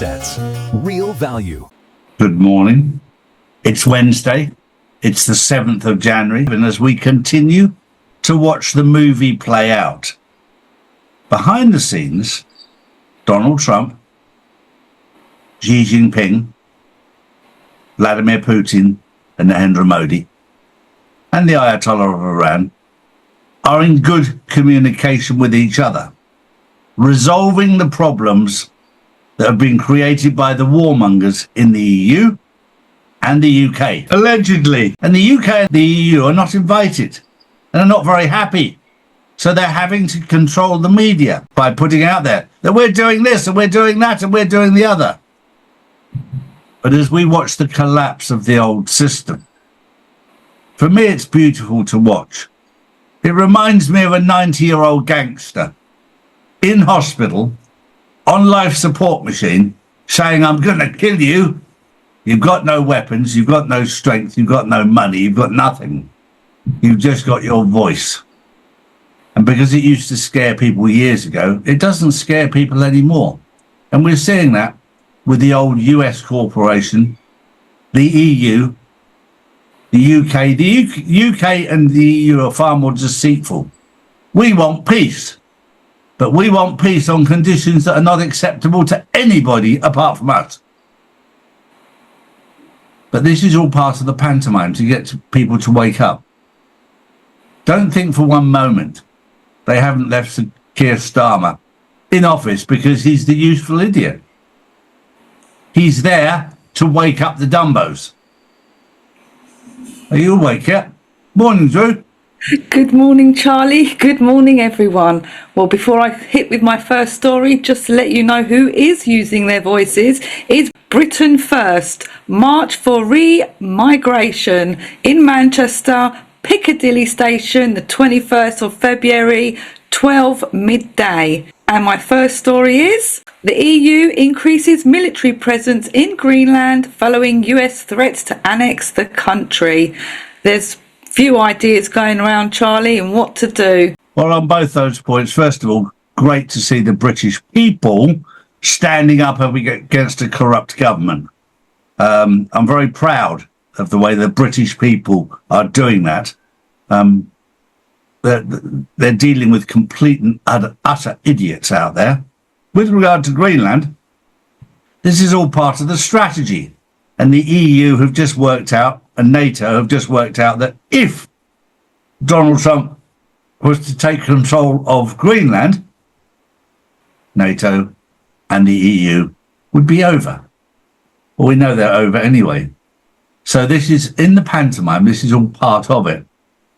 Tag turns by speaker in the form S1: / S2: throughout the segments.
S1: assets. Real value.
S2: Good morning. It's Wednesday. It's the 7th of January. And as we continue to watch the movie play out, behind the scenes, Donald Trump, Xi Jinping, Vladimir Putin, and Narendra Modi, and the Ayatollah of Iran are in good communication with each other, resolving the problems that have been created by the warmongers in the EU and the UK, allegedly. And the UK and the EU are not invited and are not very happy. So they're having to control the media by putting out there that we're doing this and we're doing that and we're doing the other. But as we watch the collapse of the old system, for me, it's beautiful to watch. It reminds me of a 90-year-old gangster in hospital on life support machine saying, I'm going to kill you. You've got no weapons. You've got no strength. You've got no money. You've got nothing. You've just got your voice. And because it used to scare people years ago, it doesn't scare people anymore. And we're seeing that with the old US corporation, the EU, the UK. The UK and the EU are far more deceitful. We want peace, but we want peace on conditions that are not acceptable to anybody apart from us. But this is all part of the pantomime to get people to wake up. Don't think for one moment they haven't left Keir Starmer in office because he's the useful idiot. He's there to wake up the Dumbos. Are you awake yet? Morning, Drew.
S3: Good morning, Charlie. Good morning, everyone. Well, before I hit with my first story, just to let you know who is using their voices is Britain First. March for Re-Migration in Manchester, Piccadilly Station, the 21st of February, 12 midday. And my first story is the EU increases military presence in Greenland following US threats to annex the country. There's few ideas going around, Charlie, and what to do.
S2: Well, on both those points, first of all, great to see the British people standing up against a corrupt government. I'm very proud of the way the British people are doing that. They're dealing with complete and utter idiots out there. With regard to Greenland, this is all part of the strategy. And the EU have just worked out, and NATO have just worked out that if Donald Trump was to take control of Greenland, NATO and the EU would be over. Well, we know they're over anyway. So this is in the pantomime, this is all part of it,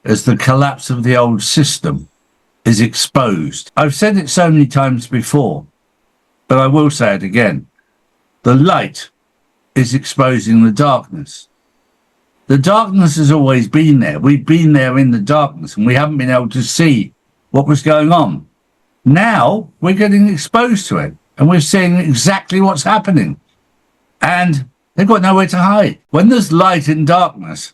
S2: as the collapse of the old system is exposed. I've said it so many times before, but I will say it again. The light is exposing the darkness. The darkness has always been there. We've been there in the darkness and we haven't been able to see what was going on. Now we're getting exposed to it and we're seeing exactly what's happening. And they've got nowhere to hide. When there's light in darkness,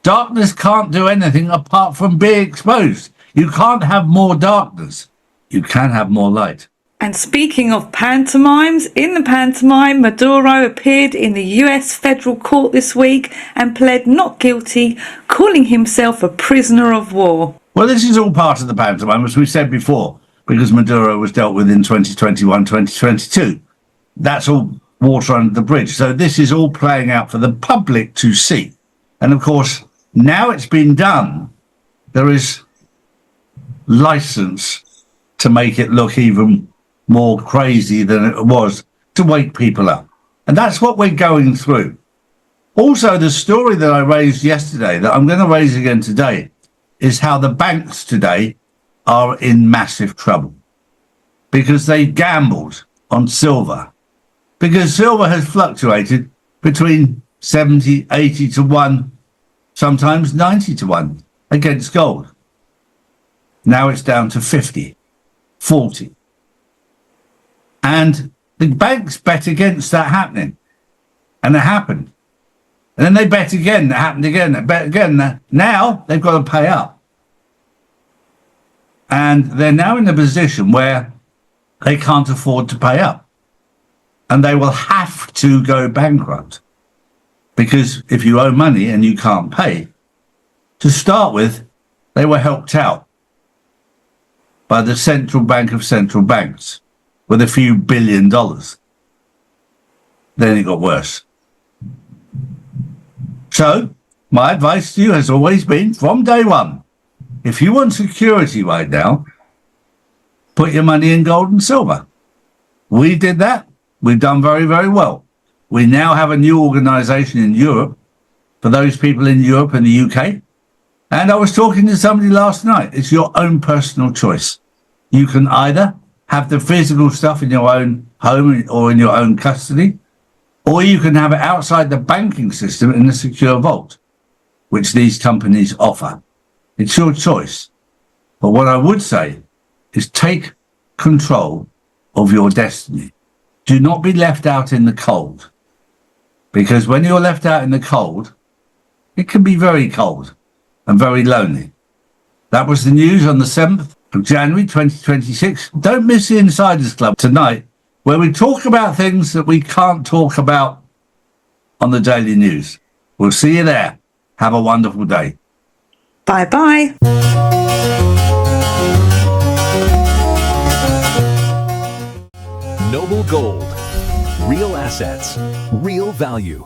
S2: darkness can't do anything apart from being exposed. You can't have more darkness. You can have more light.
S3: And speaking of pantomimes, in the pantomime, Maduro appeared in the US federal court this week and pled not guilty, calling himself a prisoner of war.
S2: Well, this is all part of the pantomime, as we said before, because Maduro was dealt with in 2021, 2022. That's all water under the bridge. So this is all playing out for the public to see. And of course, now it's been done, there is license to make it look even more crazy than it was, to wake people up. And that's what we're going through. Also, the story that I raised yesterday, that I'm going to raise again today, is how the banks today are in massive trouble because they gambled on silver, because silver has fluctuated between 70, 80 to 1, sometimes 90 to 1 against gold. Now it's down to 50, 40. And the banks bet against that happening. And it happened. And then they bet again, that happened again, they bet again. Now they've got to pay up. And they're now in a position where they can't afford to pay up. and they will have to go bankrupt. Because if you owe money and you can't pay, to start with, they were helped out by the central bank of central banks with a few $1 billion. Then it got worse. So, my advice to you has always been, from day one, if you want security right now, put your money in gold and silver. We did that. We've done very, very well. We now have a new organisation in Europe for those people in Europe and the UK. And I was talking to somebody last night. It's your own personal choice. You can either have the physical stuff in your own home or in your own custody, or you can have it outside the banking system in a secure vault, which these companies offer. It's your choice. But what I would say is take control of your destiny. Do not be left out in the cold. Because when you're left out in the cold, it can be very cold and very lonely. That was the news on the 7th of January 2026. Don't miss the Insiders Club tonight, where we talk about things that we can't talk about on the daily news. We'll see you there. Have a wonderful day.
S3: Bye-bye.
S1: Noble Gold. Real assets. Real value.